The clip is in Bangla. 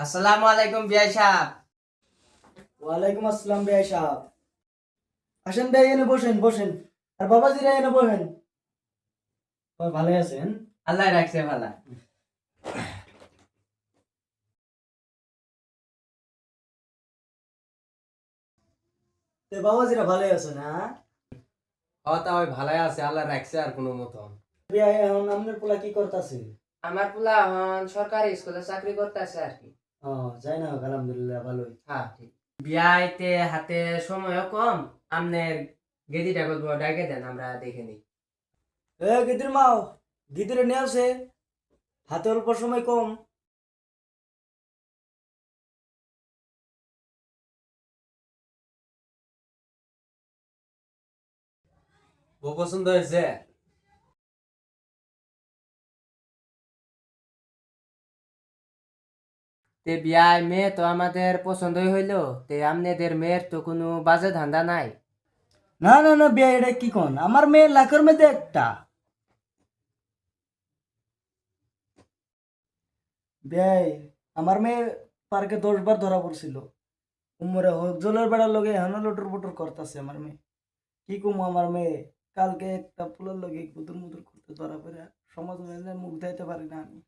আসসালামু আলাইকুম বিআই সাহেব। ওয়ালাইকুম আসসালাম ভাই সাহেব। আসেন ভাই, এনে বসেন বসেন। আর বাবাজিরা এনে বসেন। ভালো আছেন? আল্লাহ রাখছে ভালা। বাবাজিরা ভালো আছে না? তা ওই ভালাই আছে, আল্লাহ রাখছে আর কোনো মতন। ভাই এখন আপনার পোলা কি করতেছে? আমার পোলা এখন সরকারি স্কুলে চাকরি করতেছে আর কি। ও, যাই না হোক, আলহামদুলিল্লাহ ভালোই। হ্যাঁ ঠিক। বিয়াইতে হাতে সময়ও কম, আমনের গেদিটা বলবো ডাকে দেন আমরা দেখে নিই। গিদির মাও, গিদিরে নিয়ে আসে, হাতে অল্প সময় কম। ও পছন্দ হয়েছে? তে বিয়াই মেয়ে তো আমাদের পছন্দই হইলো, তে আমনেদের মেয়ের তো কোনো বাজে ধান্দা নাই? না না না বিয়া, এটা কি কোন? আমার মেয়ে লাখের মধ্যে একটা। বিয়াই, আমার মেয়ে পার্কে 10 বার ধরা পড়ছিল। উমরে জলের বেড়ার লগে এখনো লটর পটর করতেছে আমার মেয়ে। কি কমু আমার মেয়ে, কালকে একটা ফুলের লগে কুতুর মুতুর করতে ধরা পড়ে সমাজ মেনে মুখ দিতে পারি না আমি।